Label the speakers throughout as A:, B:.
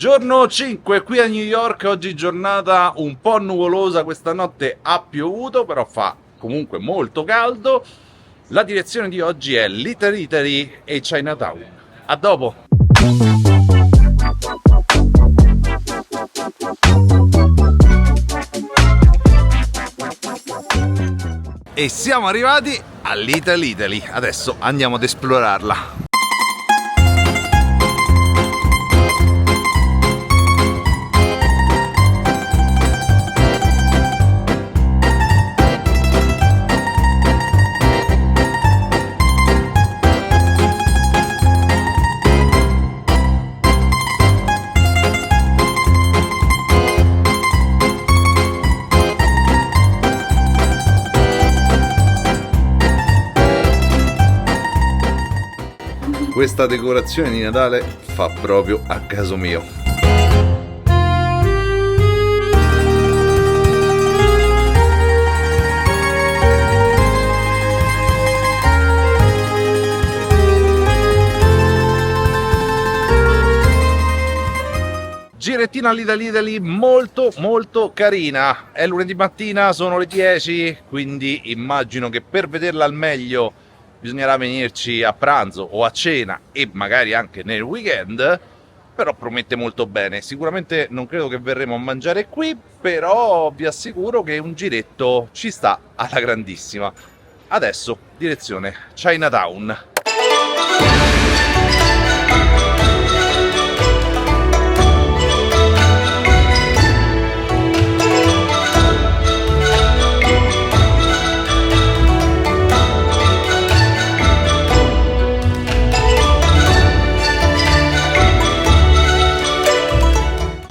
A: Giorno 5 qui a New York, oggi giornata un po' nuvolosa, questa notte ha piovuto, però fa comunque molto caldo. La direzione di oggi è Little Italy e Chinatown. A dopo! E siamo arrivati a Little Italy, adesso andiamo ad esplorarla. Questa decorazione di Natale fa proprio a caso mio. Girettina Little Italy molto carina. È lunedì mattina, sono le 10, quindi immagino che per vederla al meglio bisognerà venirci a pranzo o a cena e magari anche nel weekend, però promette molto bene. Sicuramente non credo che verremo a mangiare qui, però vi assicuro che un giretto ci sta alla grandissima. Adesso direzione Chinatown.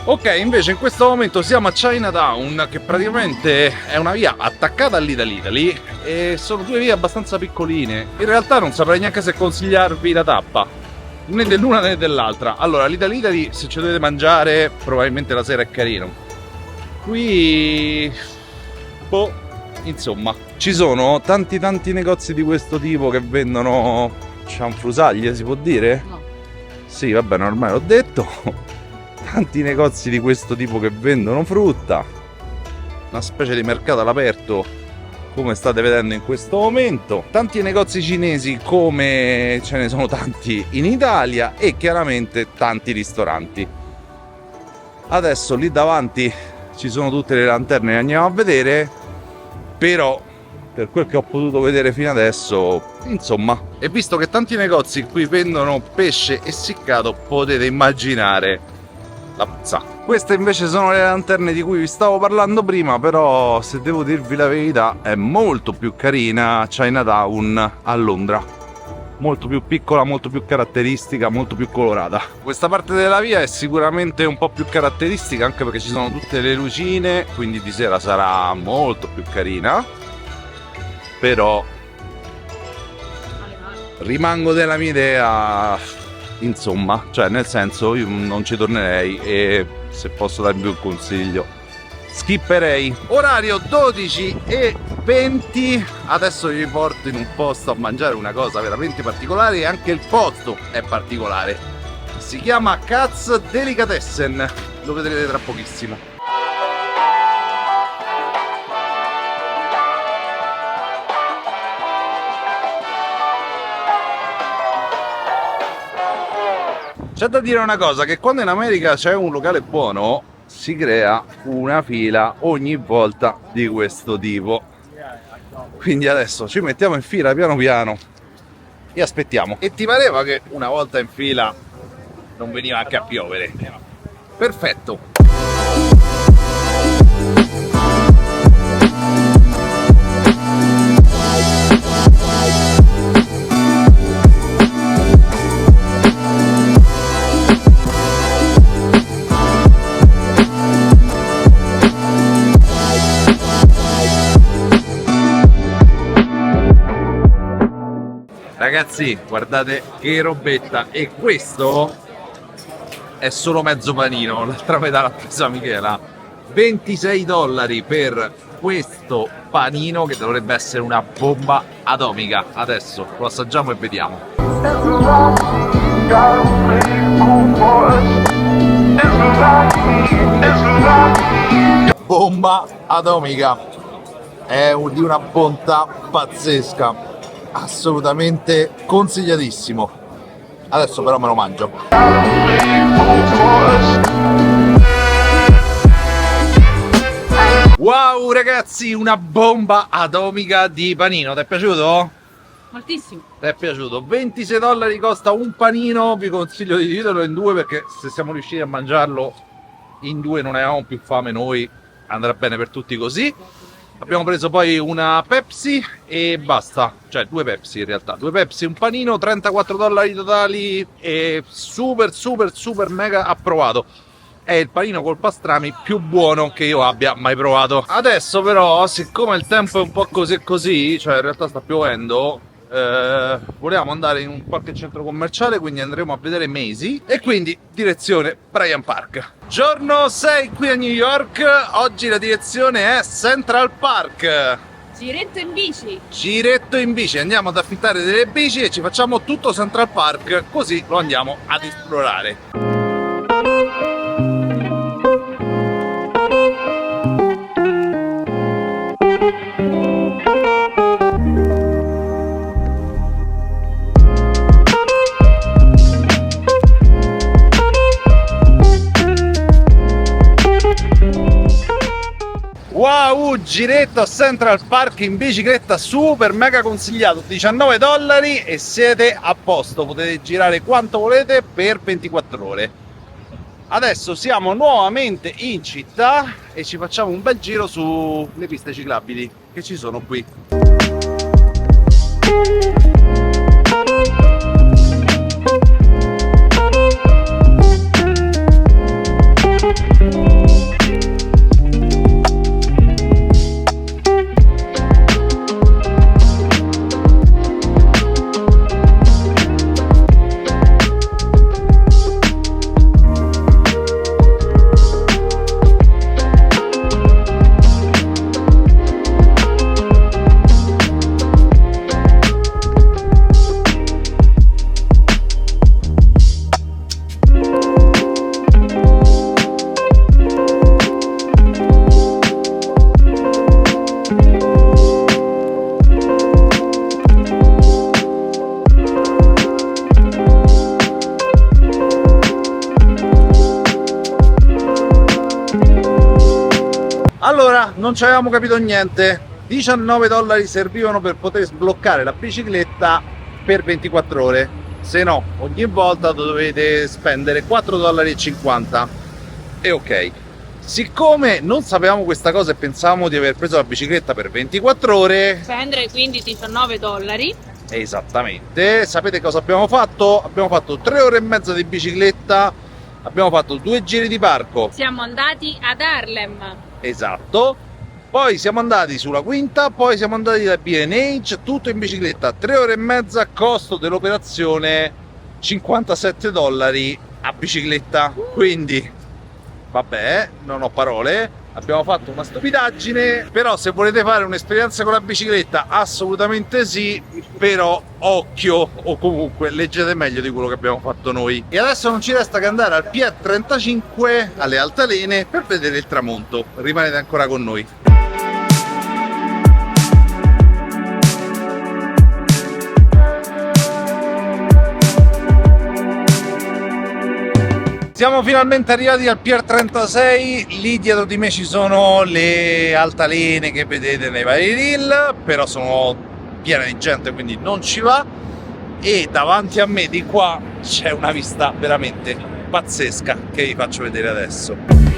A: Ok, invece in questo momento siamo a Chinatown, che praticamente è una via attaccata a Little Italy e sono due vie abbastanza piccoline. In realtà non saprei neanche se consigliarvi la tappa, né dell'una né dell'altra. Allora, Little Italy, se ci dovete mangiare, probabilmente la sera è carino. Qui... boh, insomma, ci sono tanti negozi di questo tipo che vendono cianfrusaglie, si può dire? No. Sì, vabbè, ormai l'ho detto. Tanti negozi di questo tipo che vendono frutta, una specie di mercato all'aperto come state vedendo in questo momento, tanti negozi cinesi come ce ne sono tanti in Italia e chiaramente tanti ristoranti. Adesso lì davanti ci sono tutte le lanterne che andiamo a vedere, però per quel che ho potuto vedere fino adesso, insomma, e visto che tanti negozi qui vendono pesce essiccato, potete immaginare la puzza. Queste invece sono le lanterne di cui vi stavo parlando prima, però se devo dirvi la verità è molto più carina Chinatown a Londra, molto più piccola, molto più caratteristica, molto più colorata. Questa parte della via è sicuramente un po' più caratteristica anche perché ci sono tutte le lucine, quindi di sera sarà molto più carina, però rimango della mia idea. Insomma, cioè nel senso io non ci tornerei e se posso darvi un consiglio skipperei. Orario 12:20, adesso vi porto in un posto a mangiare una cosa veramente particolare e anche il posto è particolare. Si chiama Katz Delicatessen, lo vedrete tra pochissimo. C'è da dire una cosa, che quando in America c'è un locale buono si crea una fila ogni volta di questo tipo. Quindi adesso ci mettiamo in fila piano piano e aspettiamo. E ti pareva che una volta in fila non veniva anche a piovere? Perfetto! Ragazzi, guardate che robetta, e questo è solo mezzo panino, l'altra metà l'ha presa Michela. $26 per questo panino che dovrebbe essere una bomba atomica. Adesso lo assaggiamo e vediamo. bomba atomica, è di una bontà pazzesca, assolutamente consigliatissimo. Adesso però me lo mangio. Wow ragazzi, una bomba atomica di panino, ti è piaciuto?
B: Moltissimo.
A: Ti è piaciuto? $26 costa un panino, vi consiglio di dividerlo in due perché se siamo riusciti a mangiarlo in due non avevamo più fame noi, andrà bene per tutti così. Abbiamo preso poi una Pepsi e basta, cioè due Pepsi in realtà, due Pepsi, un panino, $34 totali e super mega approvato. È il panino col pastrami più buono che io abbia mai provato. Adesso però, siccome il tempo è un po' così e così, cioè in realtà sta piovendo, volevamo andare in un qualche centro commerciale, quindi andremo a vedere Macy e quindi direzione Bryant Park. Giorno 6 qui a New York, oggi la direzione è Central Park.
B: Giretto in bici.
A: Giretto in bici, andiamo ad affittare delle bici e ci facciamo tutto Central Park, così lo andiamo ad esplorare. Wow, giretto a Central Park in bicicletta, super mega consigliato, $19 e siete a posto, potete girare quanto volete per 24 ore. Adesso siamo nuovamente in città e ci facciamo un bel giro sulle piste ciclabili che ci sono qui. Allora, non ci avevamo capito niente. $19 servivano per poter sbloccare la bicicletta per 24 ore. Se no, ogni volta dovete spendere $4,50. E ok. Siccome non sapevamo questa cosa e pensavamo di aver preso la bicicletta per 24 ore,
B: Spendere quindi $19.
A: esattamente, sapete cosa abbiamo fatto? Abbiamo fatto 3 ore e mezza di bicicletta, abbiamo fatto 2 giri di parco.
B: Siamo andati ad Harlem.
A: Esatto, poi siamo andati sulla quinta, poi siamo andati da B&H, tutto in bicicletta, 3 ore e mezza, costo dell'operazione $57 a bicicletta, quindi vabbè, non ho parole, abbiamo fatto una stupidaggine, però se volete fare un'esperienza con la bicicletta assolutamente sì, però occhio, o comunque leggete meglio di quello che abbiamo fatto noi. E adesso non ci resta che andare al Pier 35 alle Altalene per vedere il tramonto, rimanete ancora con noi. Siamo finalmente arrivati al Pier 36, lì dietro di me ci sono le altalene che vedete nei vari reel, però sono piene di gente quindi non ci va, e davanti a me di qua c'è una vista veramente pazzesca che vi faccio vedere adesso.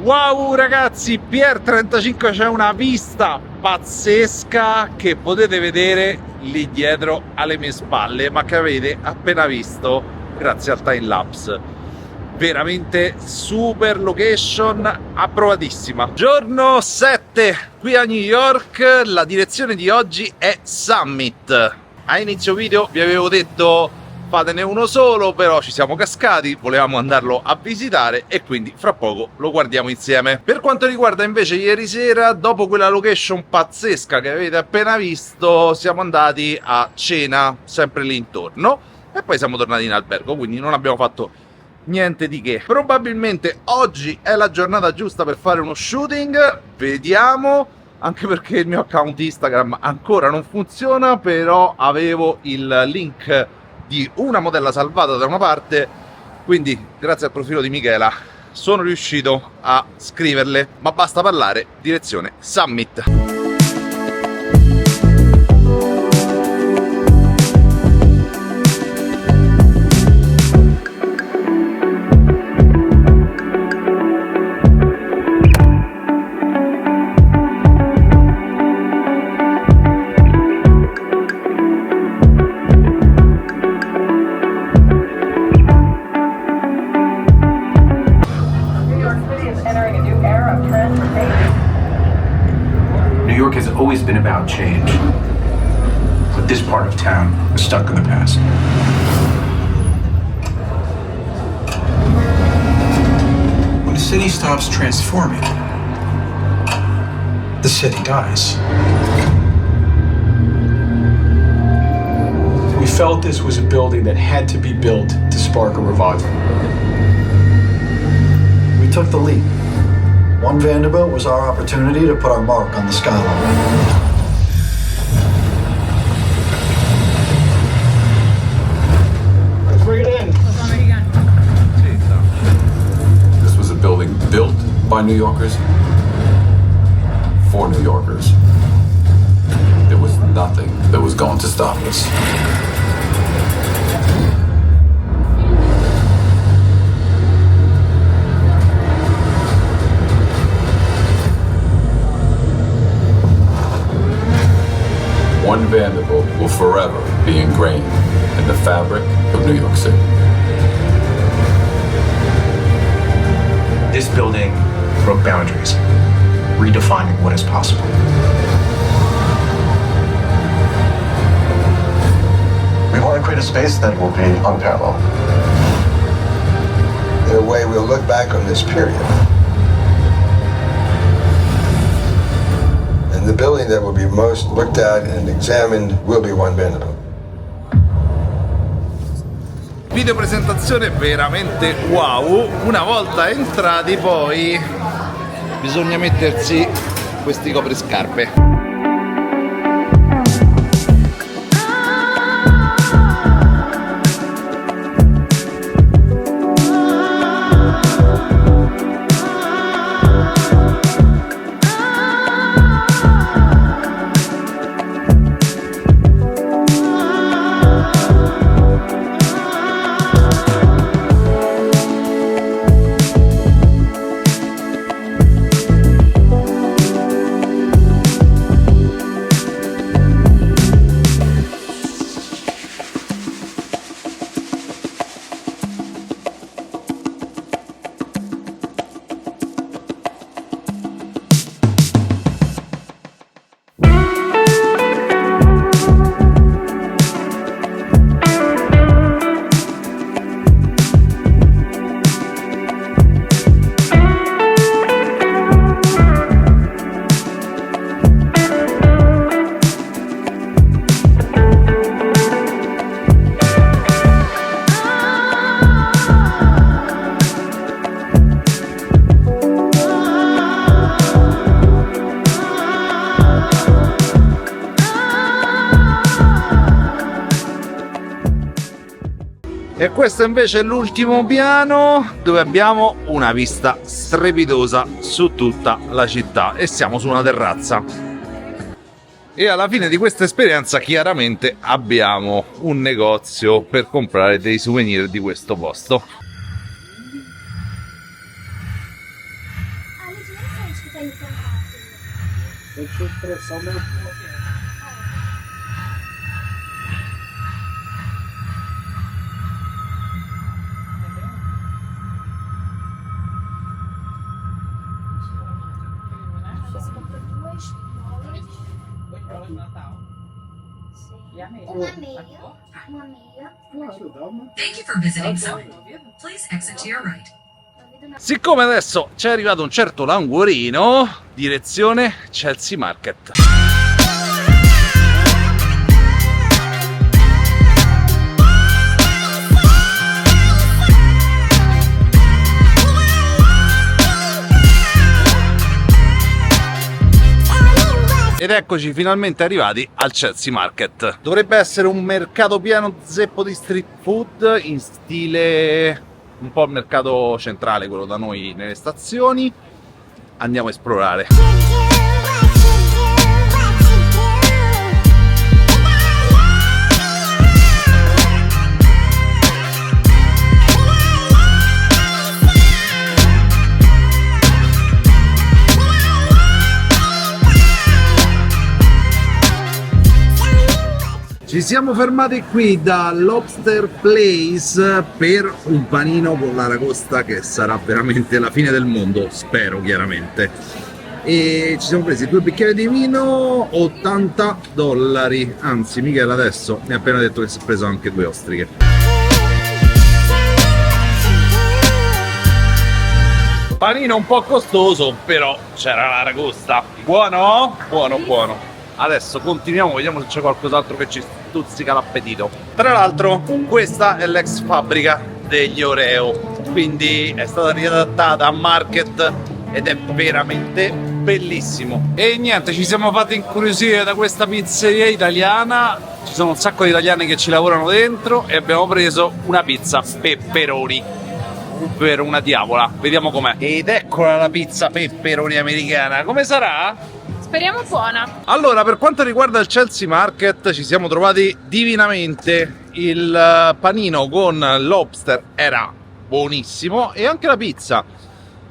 A: Wow ragazzi, Pier 35 c'è una vista pazzesca che potete vedere lì dietro alle mie spalle, ma che avete appena visto grazie al time lapse. Veramente super location, approvatissima. Giorno 7 qui a New York, la direzione di oggi è Summit. A inizio video vi avevo detto fatene uno solo, però ci siamo cascati, volevamo andarlo a visitare e quindi fra poco lo guardiamo insieme. Per quanto riguarda invece ieri sera, dopo quella location pazzesca che avete appena visto, siamo andati a cena sempre lì intorno e poi siamo tornati in albergo, quindi non abbiamo fatto niente di che. Probabilmente oggi è la giornata giusta per fare uno shooting, vediamo, anche perché il mio account Instagram ancora non funziona, però avevo il link di una modella salvata da una parte, quindi grazie al profilo di Michela sono riuscito a scriverle, ma basta parlare, direzione Summit.
C: New York has always been about change, but this part of town is stuck in the past. When the city stops transforming, the city dies. We felt this was a building that had to be built to spark a revival.
D: We took the leap. One Vanderbilt was our opportunity to put our mark on the skyline.
C: Let's bring it in.
E: This was a building built by New Yorkers for New Yorkers. There was nothing that was going to stop us. One Vanderbilt will forever be ingrained in the fabric of New York City.
C: This building broke boundaries, redefining what is possible.
F: We want to create a space that will be unparalleled. In a way, we'll look back on this period. And the building that will be most looked at and examined will be One Vanderbilt.
A: Video presentazione veramente wow. Una volta entrati poi bisogna mettersi questi copriscarpe. E questo invece è l'ultimo piano, dove abbiamo una vista strepitosa su tutta la città e siamo su una terrazza. E alla fine di questa esperienza chiaramente abbiamo un negozio per comprare dei souvenir di questo posto.
G: Thank you for visiting Zone. Please exit to your right.
A: Siccome adesso ci è arrivato un certo languorino, direzione Chelsea Market. Ed eccoci finalmente arrivati al Chelsea Market. Dovrebbe essere un mercato pieno zeppo di street food in stile un po' il mercato centrale, quello da noi nelle stazioni. Andiamo a esplorare. Ci siamo fermati qui da Lobster Place per un panino con l'aragosta che sarà veramente la fine del mondo, spero chiaramente. E ci siamo presi 2 bicchieri di vino, $80. Anzi, Michele adesso mi ha appena detto che si è preso anche 2 ostriche. Panino un po' costoso, però c'era l'aragosta. Buono? Buono, buono. Adesso continuiamo, vediamo se c'è qualcos'altro che ci stuzzica l'appetito. Tra l'altro questa è l'ex fabbrica degli Oreo, quindi è stata riadattata a Market ed è veramente bellissimo. E niente, ci siamo fatti incuriosire da questa pizzeria italiana, ci sono un sacco di italiani che ci lavorano dentro e abbiamo preso una pizza pepperoni, ovvero una diavola, vediamo com'è. Ed eccola la pizza pepperoni americana, come sarà?
B: Speriamo buona.
A: Allora, per quanto riguarda il Chelsea Market, ci siamo trovati divinamente. Il panino con lobster era buonissimo e anche la pizza.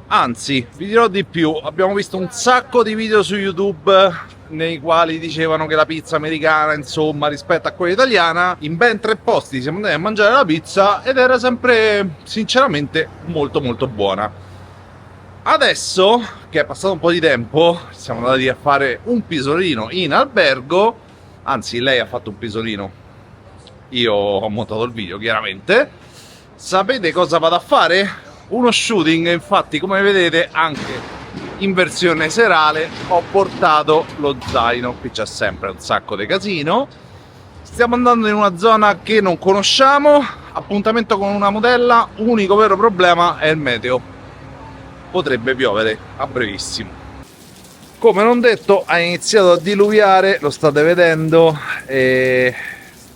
A: Anzi, vi dirò di più, abbiamo visto un sacco di video su YouTube nei quali dicevano che la pizza americana, insomma, rispetto a quella italiana, in ben 3 posti siamo andati a mangiare la pizza ed era sempre, sinceramente, molto molto buona. Adesso che è passato un po' di tempo, siamo andati a fare un pisolino in albergo, anzi lei ha fatto un pisolino, io ho montato il video chiaramente. Sapete cosa vado a fare? Uno shooting, infatti come vedete anche in versione serale ho portato lo zaino, qui c'è sempre un sacco di casino. Stiamo andando in una zona che non conosciamo, appuntamento con una modella, unico vero problema è il meteo. Potrebbe piovere a brevissimo. Come non detto, ha iniziato a diluviare, lo state vedendo, e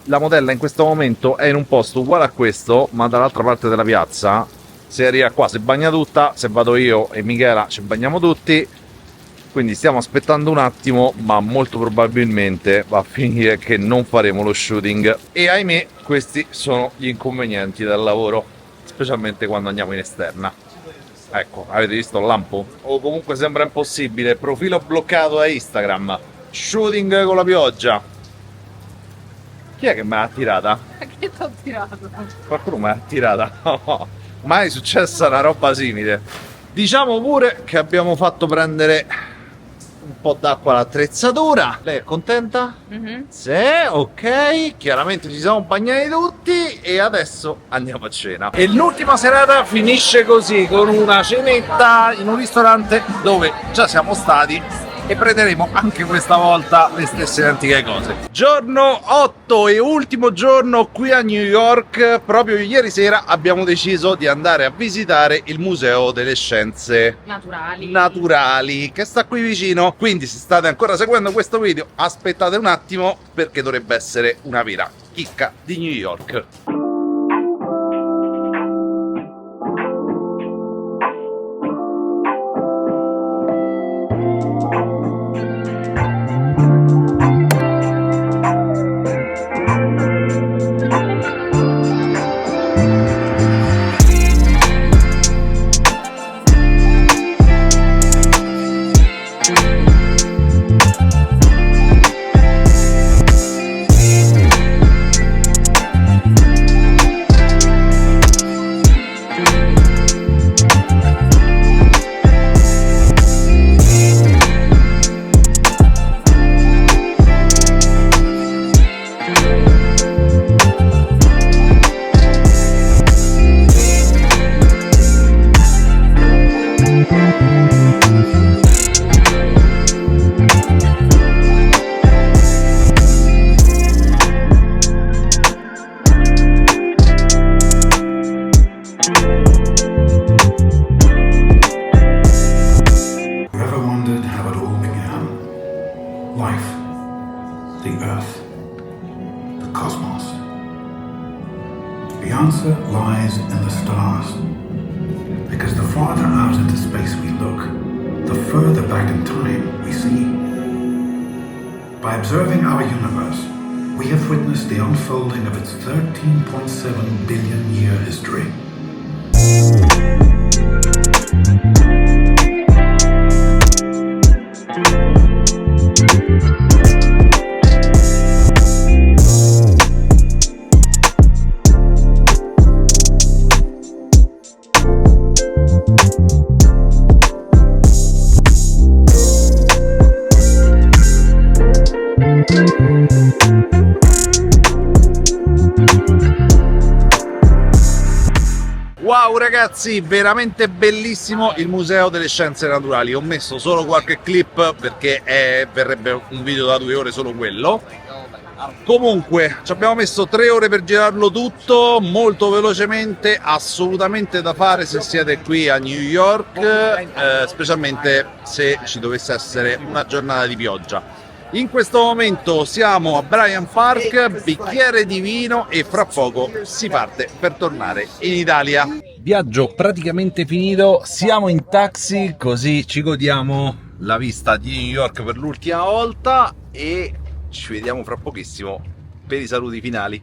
A: la modella in questo momento è in un posto uguale a questo, ma dall'altra parte della piazza. Se arriva qua si bagna tutta, se vado io e Michela ci bagniamo tutti, quindi stiamo aspettando un attimo, ma molto probabilmente va a finire che non faremo lo shooting. E ahimè, questi sono gli inconvenienti del lavoro, specialmente quando andiamo in esterna. Ecco, avete visto il lampo? O comunque sembra impossibile, profilo bloccato da Instagram, shooting con la pioggia. Chi è che me l'ha tirata?
B: Che t'ho tirato?
A: Qualcuno me l'ha tirata? No, mai successa una roba simile. Diciamo pure che abbiamo fatto prendere un po' d'acqua all'attrezzatura. Lei è contenta? Sì, ok. Chiaramente ci siamo bagnati tutti e adesso andiamo a cena. E l'ultima serata finisce così, con una cenetta in un ristorante dove già siamo stati e prenderemo anche questa volta le stesse antiche cose. Giorno 8 e ultimo giorno qui a New York. Proprio ieri sera abbiamo deciso di andare a visitare il Museo delle Scienze Naturali che sta qui vicino. Quindi se state ancora seguendo questo video aspettate un attimo, perché dovrebbe essere una vera chicca di New York.
H: cosmos? The answer lies in the stars. Because the farther out into space we look, the further back in time we see. By observing our universe, we have witnessed the unfolding of its 13.7 billion year history.
A: Wow ragazzi, veramente bellissimo il Museo delle Scienze Naturali. Ho messo solo qualche clip perché verrebbe un video da 2 ore solo quello. Comunque ci abbiamo messo 3 ore per girarlo tutto, molto velocemente, assolutamente da fare se siete qui a New York, specialmente se ci dovesse essere una giornata di pioggia. In questo momento siamo a Bryant Park, bicchiere di vino e fra poco si parte per tornare in Italia. Viaggio praticamente finito, siamo in taxi così ci godiamo la vista di New York per l'ultima volta e ci vediamo fra pochissimo per i saluti finali.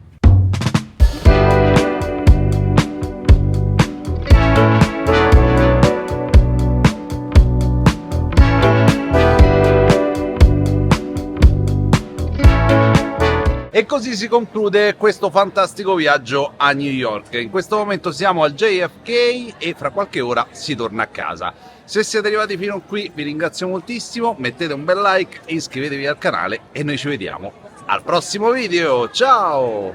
A: E così si conclude questo fantastico viaggio a New York. In questo momento siamo al JFK e fra qualche ora si torna a casa. Se siete arrivati fino a qui vi ringrazio moltissimo, mettete un bel like, iscrivetevi al canale e noi ci vediamo al prossimo video. Ciao!